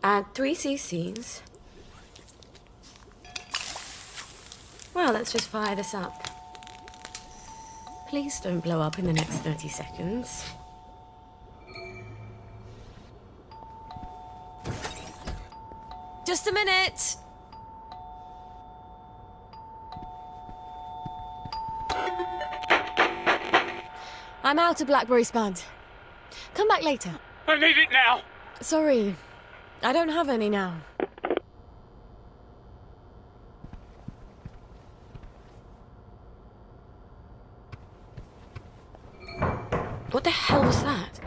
Add 3 cc's. Well, let's just fire this up. Please don't blow up in the next 30 seconds. Just a minute! I'm out of blackberry spud. Come back later. I need it now! Sorry, I don't have any now. What the hell was that?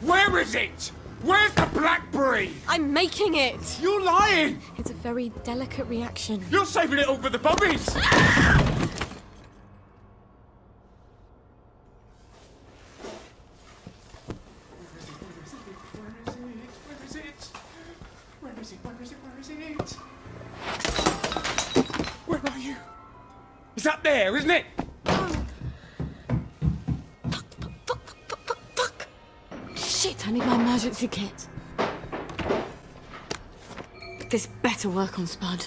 Where is it? Where's the blackberry? I'm making it! You're lying! It's a very delicate reaction. You're saving it all for the bobbies! Where are you? It's up there, isn't it? Fuck! Shit, I need my emergency kit. This better work on Spud.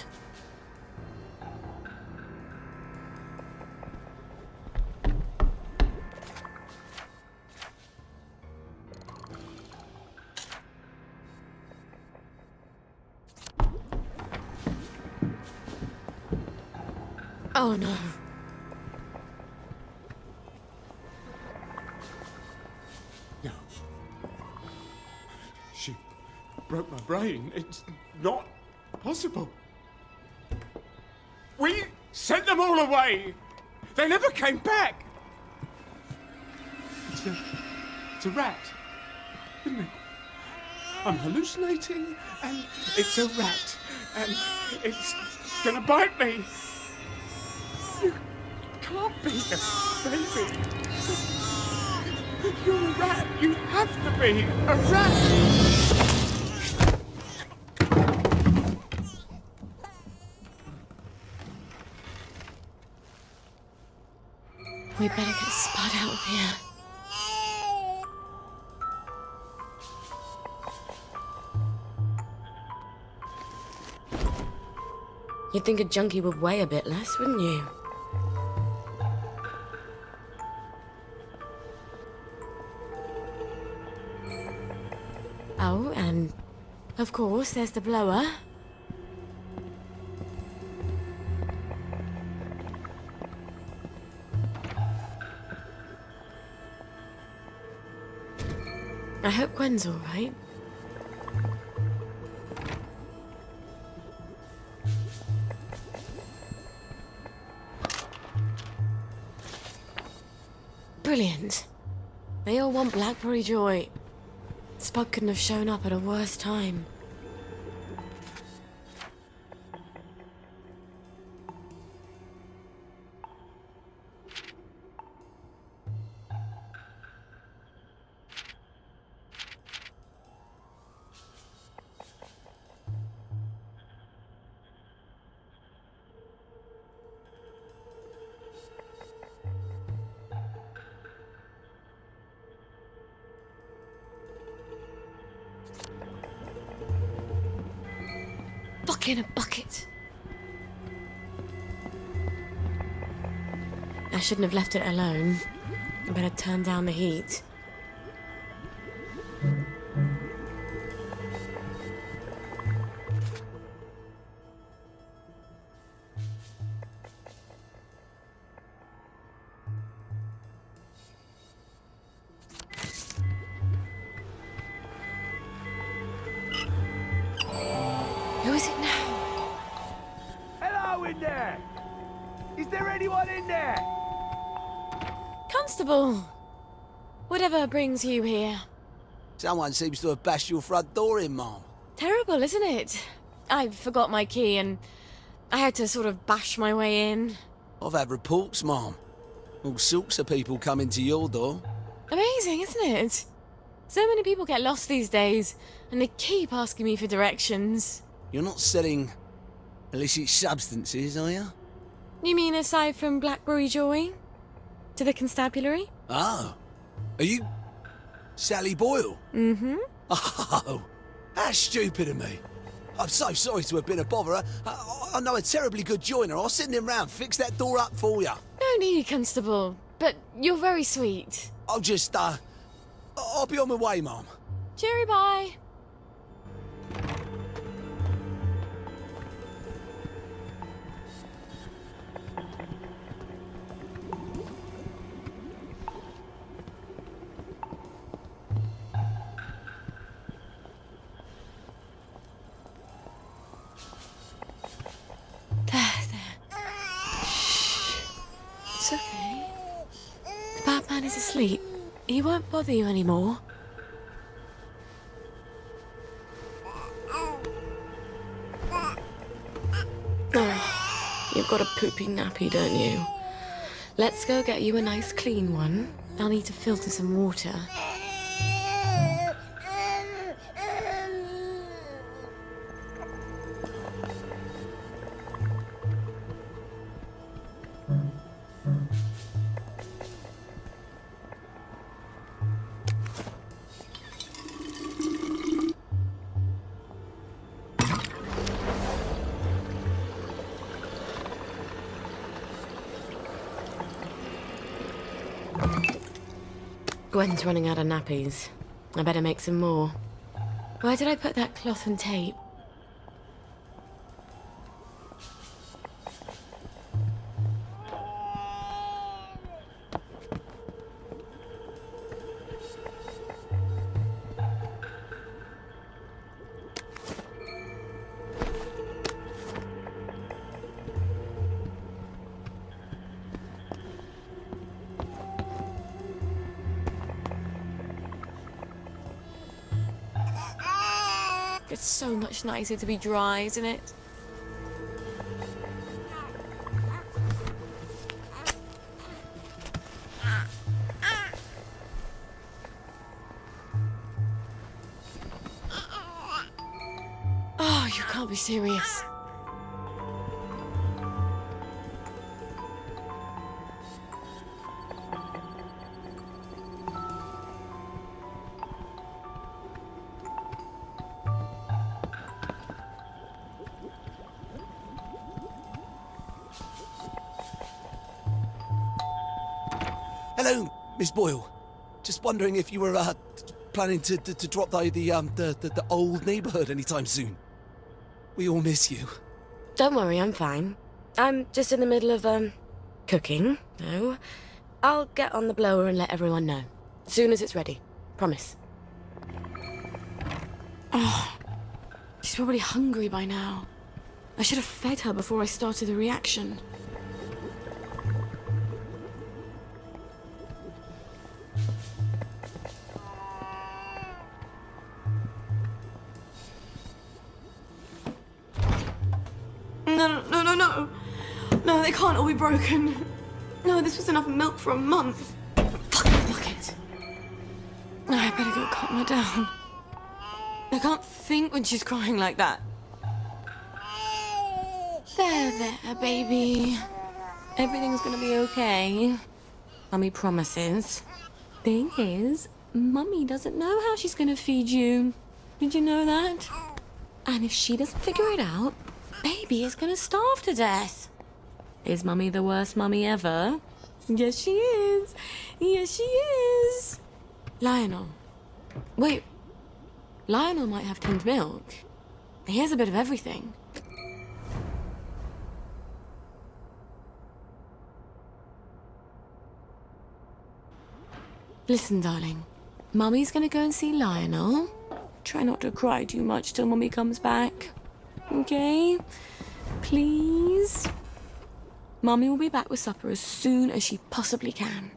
Oh no. No. She broke my brain. It's not possible. We sent them all away. They never came back. It's a rat, isn't it? I'm hallucinating, and it's a rat, and it's gonna bite me. You can't be a baby. You're a rat. You have to be a rat. We better get Spud out of here. You'd think a junkie would weigh a bit less, wouldn't you? Oh, and of course there's the blower. I hope Gwen's all right. Brilliant. They all want blackberry joy. Spud couldn't have shown up at a worse time. Fuck in a bucket. I shouldn't have left it alone. I better turn down the heat. Who is it now? Hello in there! Is there anyone in there? Constable! Whatever brings you here. Someone seems to have bashed your front door in, Mom. Terrible, isn't it? I forgot my key and I had to sort of bash my way in. I've had reports, Mom. All sorts of people coming to your door. Amazing, isn't it? So many people get lost these days, and they keep asking me for directions. You're not selling illicit substances, are you? You mean aside from blackberry joy? To the constabulary? Oh. Are you Sally Boyle? Mm-hmm. Oh, that's stupid of me. I'm so sorry to have been a bother. I know a terribly good joiner. I'll send him round, fix that door up for you. No need, Constable. But you're very sweet. I'll just, I'll be on my way, Mum. Cheery bye. It's okay. The bad man is asleep. He won't bother you anymore. Oh, you've got a poopy nappy, don't you? Let's go get you a nice clean one. I'll need to filter some water. Gwen's running out of nappies. I better make some more. Where did I put that cloth and tape? It's so much nicer to be dry, isn't it? Oh, you can't be serious. Hello, Miss Boyle. Just wondering if you were, planning to drop by the old neighbourhood anytime soon. We all miss you. Don't worry, I'm fine. I'm just in the middle of, cooking, though. I'll get on the blower and let everyone know. As soon as it's ready. Promise. Oh, she's probably hungry by now. I should have fed her before I started the reaction. No. No, they can't all be broken. No, this was enough milk for a month. Fucking bucket. I better go calm her down. I can't think when she's crying like that. There, baby. Everything's gonna be okay. Mummy promises. Thing is, Mummy doesn't know how she's gonna feed you. Did you know that? And if she doesn't figure it out, Baby is gonna starve to death. Is Mummy the worst mummy ever? Yes, she is. Yes, she is. Lionel. Wait. Lionel might have tinned milk. He has a bit of everything. Listen, darling. Mummy's gonna go and see Lionel. Try not to cry too much till Mummy comes back. Okay? Please? Mummy will be back with supper as soon as she possibly can.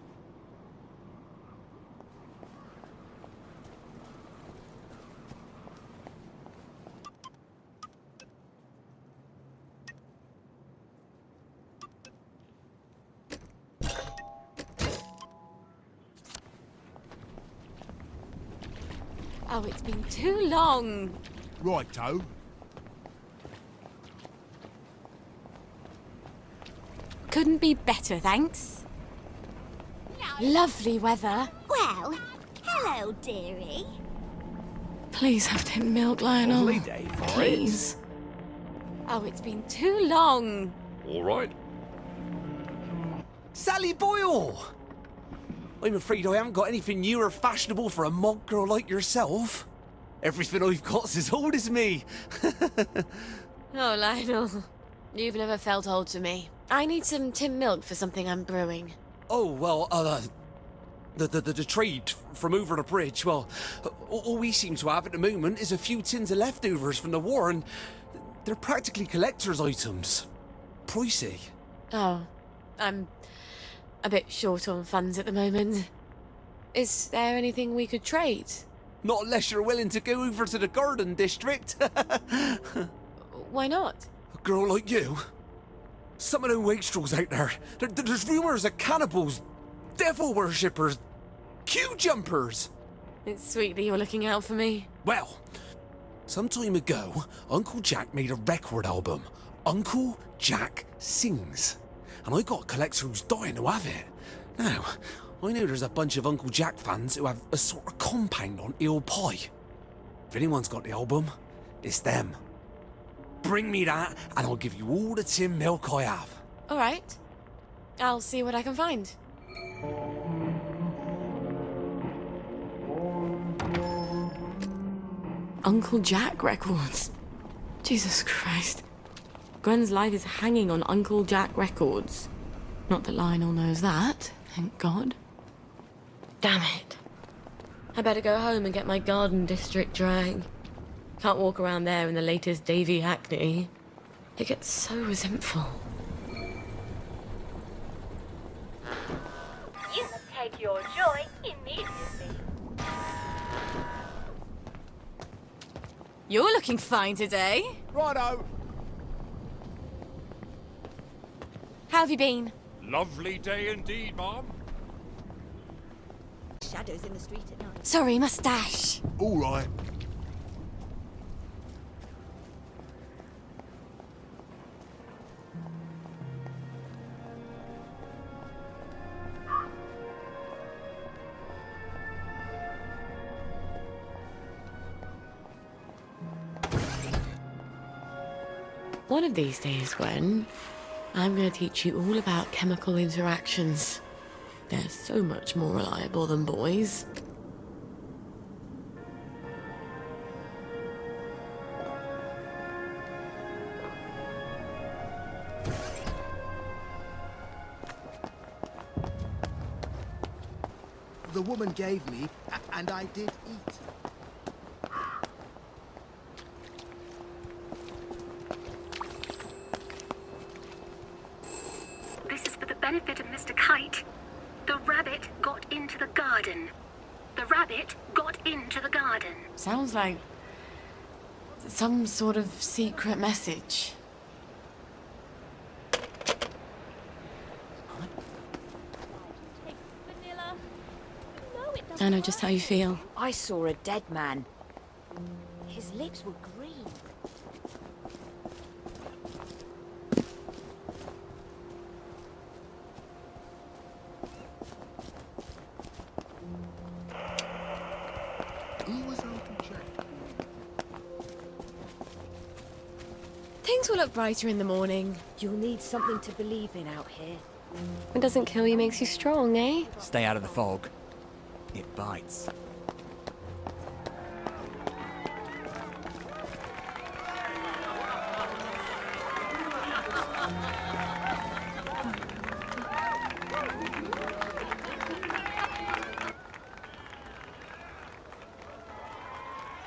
Oh, it's been too long. Righto. Couldn't be better, thanks. Lovely weather. Well, Hello, dearie. Please have Tim milk, Lionel. Lovely day for it. Please. Oh, it's been too long. All right. Sally Boyle! I'm afraid I haven't got anything new or fashionable for a monk girl like yourself. Everything I've got's as old as me. Oh, Lionel. You've never felt old to me. I need some Tim milk for something I'm brewing. Oh, well, the trade from over the bridge, well, all we seem to have at the moment is a few tins of leftovers from the war, and they're practically collector's items. Pricey. Oh, I'm a bit short on funds at the moment. Is there anything we could trade? Not unless you're willing to go over to the garden district. Why not? A girl like you? Some of them wastrels out there, there's rumours of cannibals, devil worshippers, queue jumpers. It's sweet that you're looking out for me. Well, some time ago, Uncle Jack made a record album, Uncle Jack Sings. And I got a collector who's dying to have it. Now, I know there's a bunch of Uncle Jack fans who have a sort of compound on Eel Pie. If anyone's got the album, it's them. Bring me that, and I'll give you all the tin milk I have. All right. I'll see what I can find. Uncle Jack records. Jesus Christ. Gwen's life is hanging on Uncle Jack records. Not that Lionel knows that, thank God. Damn it. I better go home and get my garden district drag. Can't walk around there in the latest Davy Hackney. It gets so resentful. You must take your joy immediately. You're looking fine today. Righto. How have you been? Lovely day indeed, Mom. Shadows in the street at night. Sorry, mustache. All right. One of these days, Gwen, I'm going to teach you all about chemical interactions. They're so much more reliable than boys. The woman gave me, and I did eat. This is for the benefit of Mr. Kite. The rabbit got into the garden. The rabbit got into the garden. Sounds like some sort of secret message. I know just how you feel. I saw a dead man. His lips were green. Who was Uncle Jack? Things will look brighter in the morning. You'll need something to believe in out here. What doesn't kill you makes you strong, eh? Stay out of the fog. It bites.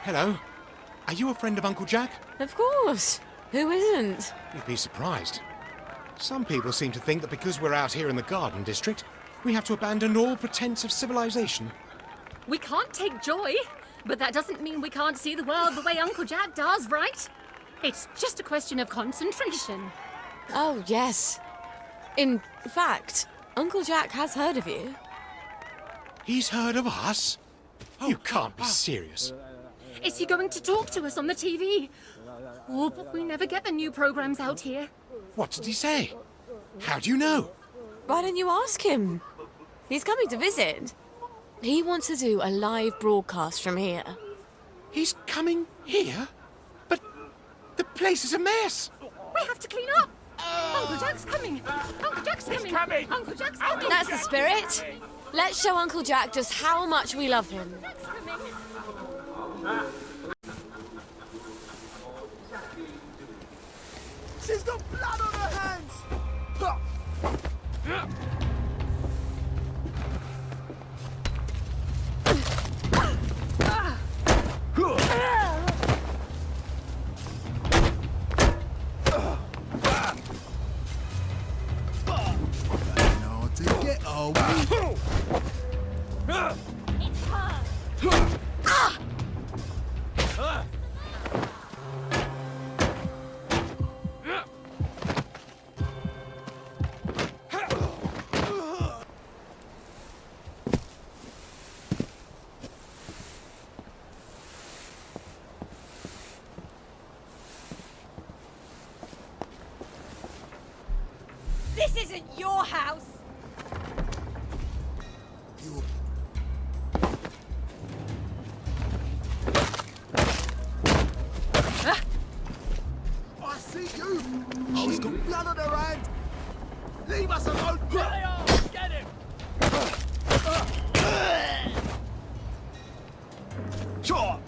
Hello. Are you a friend of Uncle Jack? Of course. Who isn't? You'd be surprised. Some people seem to think that because we're out here in the garden district, we have to abandon all pretense of civilization. We can't take joy, but that doesn't mean we can't see the world the way Uncle Jack does, right? It's just a question of concentration. Oh, yes. In fact, Uncle Jack has heard of you. He's heard of us? You can't be serious. Is he going to talk to us on the TV? Oh, but we never get the new programs out here. What did he say? How do you know? Why don't you ask him? He's coming to visit. He wants to do a live broadcast from here. He's coming here? But the place is a mess. We have to clean up. Uncle Jack's coming. Uncle Jack's coming. Uncle Jack's coming. That's the spirit. Let's show Uncle Jack just how much we love him. Jack's coming. She's got blood on her hands! Huh. Now to get away. It's her. This isn't your house. I see you! She's got blood on her hands! Leave us alone! There they are! Get him! Sure!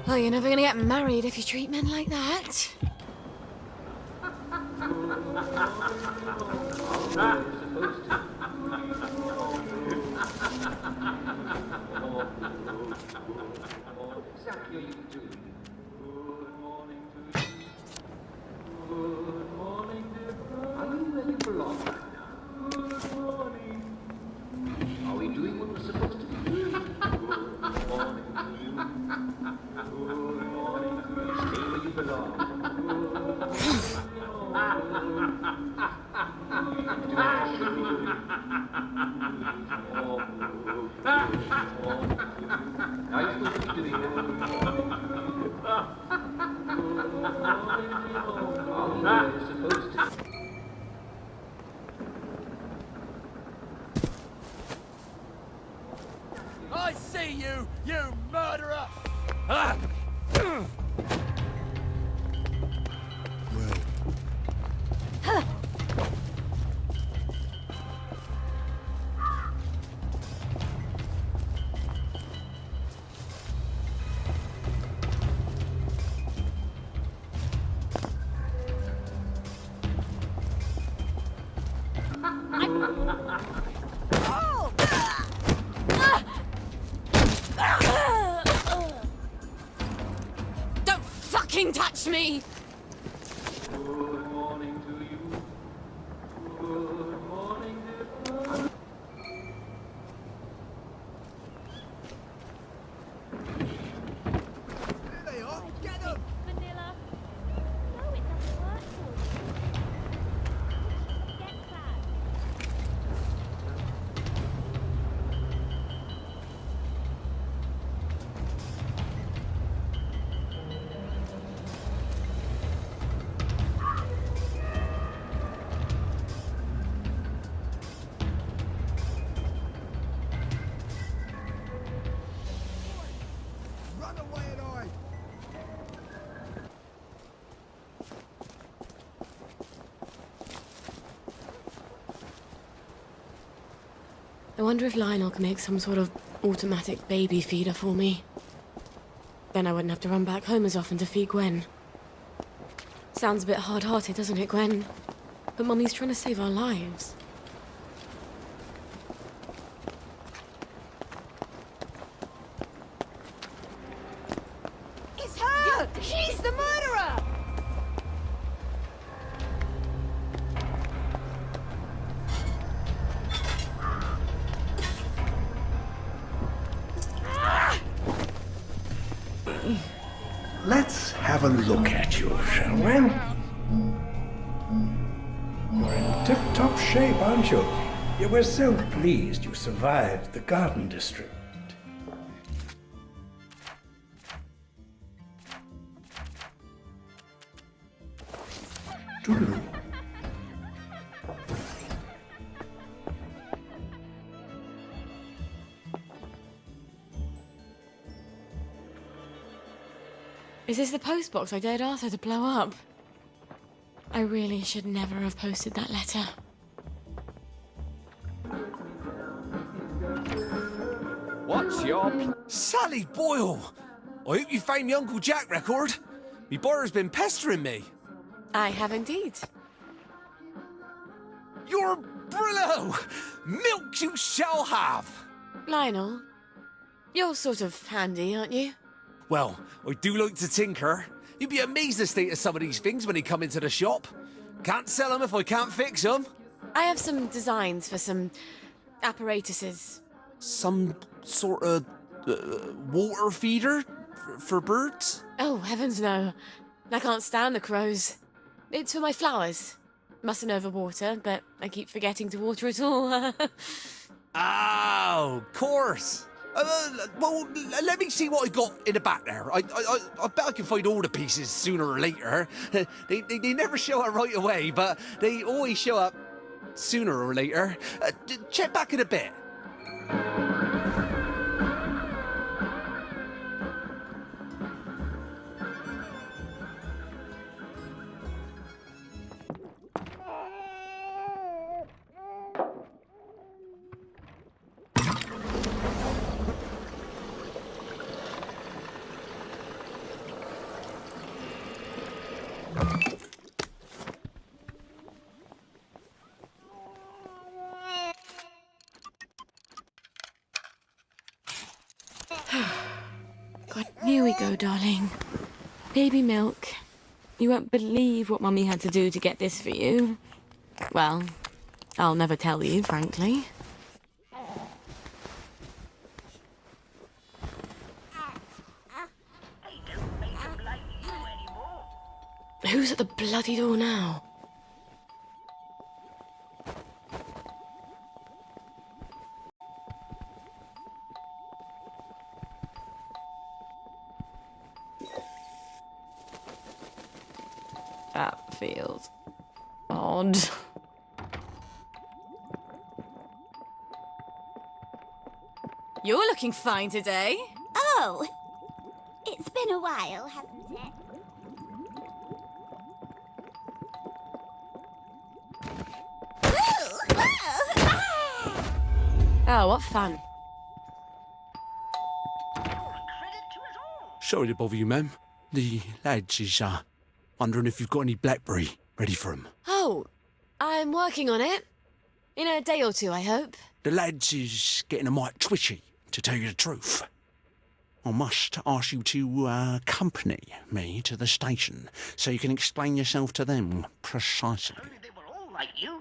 Well, you're never gonna get married if you treat men like that. Are we doing what we're supposed to be doing? Good morning to you. Good morning to you. Stay where you belong. Do I should be doing? Now you're supposed to be doing it. Are we supposed to? I see you, you murderer! Don't fucking touch me! Good morning to you. Good morning, dear. There they are! Get them! Vanilla. No, it doesn't work for you. Get back. Run away and hide! I wonder if Lionel can make some sort of automatic baby feeder for me. Then I wouldn't have to run back home as often to feed Gwen. Sounds a bit hard-hearted, doesn't it, Gwen? But Mummy's trying to save our lives. It's her! She's the murderer! Let's have a look at you, shall we? You're in tip-top shape, aren't you? You were so pleased you survived the Garden District. Toodaloo. Is this the postbox I dared Arthur to blow up? I really should never have posted that letter. What's your... Sally Boyle! I hope you found me Uncle Jack record. Me brother's been pestering me. I have indeed. You're Brillo! Milk you shall have! Lionel, you're sort of handy, aren't you? Well, I do like to tinker. You'd be amazed at the state of some of these things when they come into the shop. Can't sell them if I can't fix them. I have some designs for some apparatuses. Some sort of water feeder for birds? Oh, heavens no. I can't stand the crows. It's for my flowers. Mustn't overwater, but I keep forgetting to water it all. Oh, of course. Well, let me see what I got in the back there. I bet I can find all the pieces sooner or later. They never show up right away, but they always show up sooner or later. Check back in a bit. God, here we go, darling. Baby milk. You won't believe what Mummy had to do to get this for you. Well, I'll never tell you, frankly. Who's at the bloody door now? That feels odd. You're looking fine today. Oh, it's been a while, hasn't it? Oh, what fun. Sorry to bother you, ma'am. The lads is wondering if you've got any blackberry ready for 'em. Oh, I'm working on it. In a day or two, I hope. The lads is getting a mite twitchy, to tell you the truth. I must ask you to accompany me to the station so you can explain yourself to them precisely. They were all like you.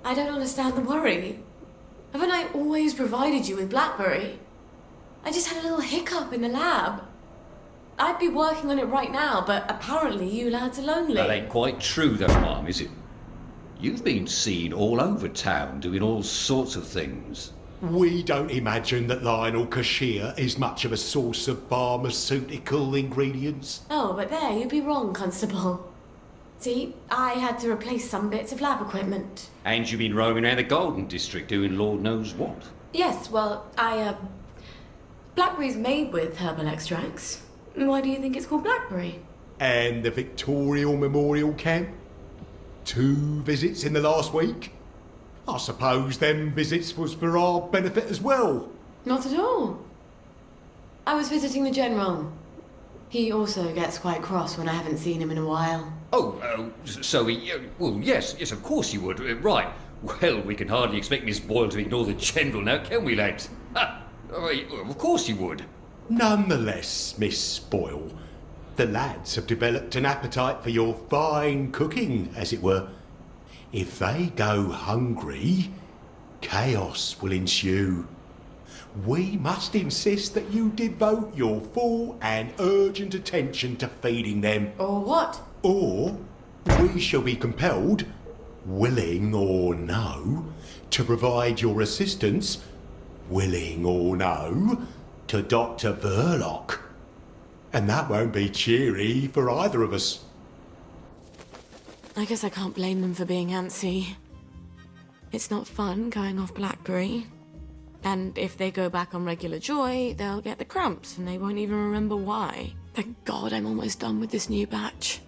I don't understand the worry. Haven't I always provided you with blackberry? I just had a little hiccup in the lab. I'd be working on it right now, but apparently you lads are lonely. That ain't quite true though, Mum, is it? You've been seen all over town doing all sorts of things. We don't imagine that Lionel Cashier is much of a source of pharmaceutical ingredients. Oh, but there, you'd be wrong, Constable. See, I had to replace some bits of lab equipment. And you've been roaming around the Golden District doing Lord knows what. Yes, well, blackberry's made with herbal extracts. Why do you think it's called blackberry? And the Victorial Memorial Camp? 2 visits in the last week? I suppose them visits was for our benefit as well. Not at all. I was visiting the General. He also gets quite cross when I haven't seen him in a while. Oh, so he... well, yes, of course you would. Right. Well, we can hardly expect Miss Boyle to ignore the General now, can we, lads? Of course you would. Nonetheless, Miss Boyle, the lads have developed an appetite for your fine cooking, as it were. If they go hungry, chaos will ensue. We must insist that you devote your full and urgent attention to feeding them. Or what? Or we shall be compelled, willing or no, to provide your assistance, willing or no, to Dr. Verloc. And that won't be cheery for either of us. I guess I can't blame them for being antsy. It's not fun going off Blackberry. And if they go back on regular Joy, they'll get the cramps and they won't even remember why. Thank God I'm almost done with this new batch.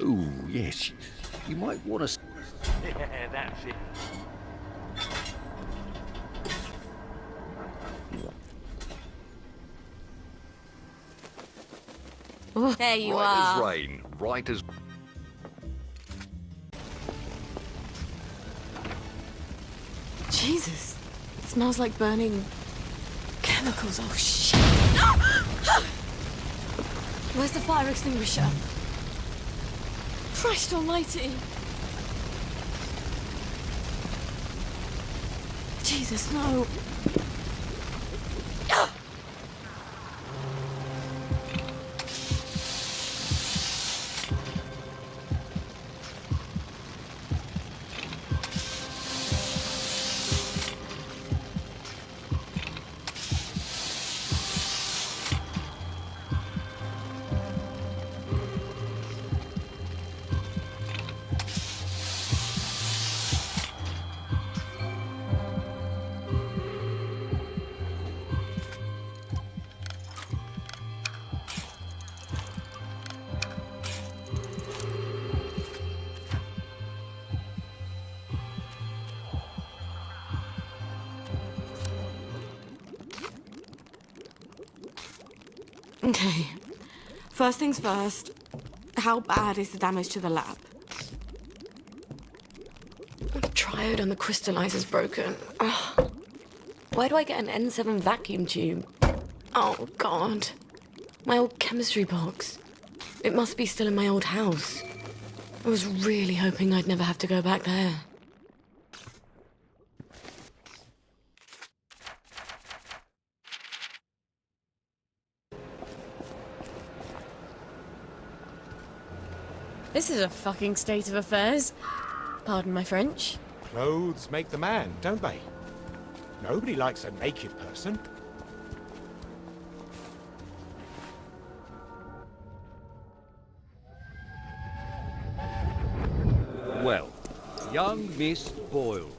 Oh, yes. You might want to... Yeah, that's it. Oh, there you Right are. as rain, right as... Jesus, it smells like burning chemicals. Oh, shit. Where's the fire extinguisher? Christ almighty. Jesus, no. Okay. First things first, how bad is the damage to the lab? The triode on the crystallizer's broken. Ugh. Why do I get an N7 vacuum tube? Oh, God. My old chemistry box. It must be still in my old house. I was really hoping I'd never have to go back there. This is a fucking state of affairs. Pardon my French. Clothes make the man, don't they? Nobody likes a naked person. Well, young Miss Boyle.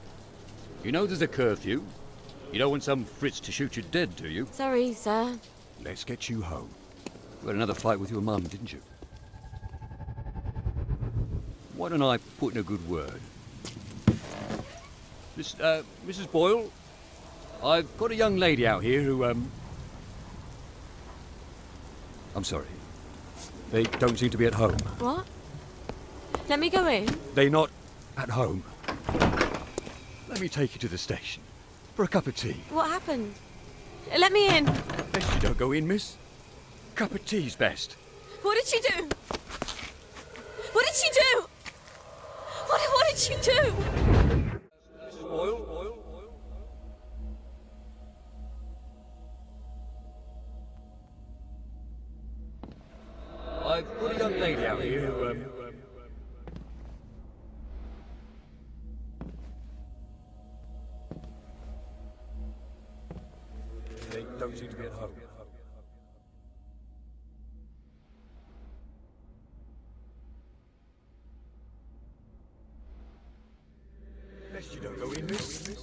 You know there's a curfew. You don't want some Fritz to shoot you dead, do you? Sorry, sir. Let's get you home. You had another fight with your mum, didn't you? Why don't I put in a good word? Mrs. Boyle, I've got a young lady out here who, I'm sorry. They don't seem to be at home. What? Let me go in. They're not at home. Let me take you to the station for a cup of tea. What happened? Let me in. Best you don't go in, miss. Cup of tea's best. What did she do? What did she do? What did she do? Mrs. Boyle? I've got a young lady out here who, They don't seem to be at home. Best you don't go in, miss.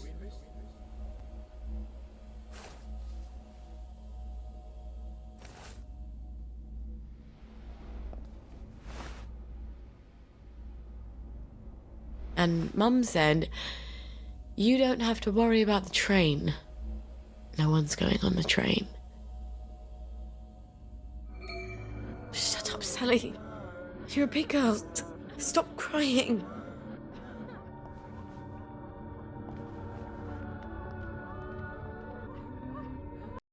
And Mum said, you don't have to worry about the train. No one's going on the train. Shut up, Sally. You're a big girl. Stop crying.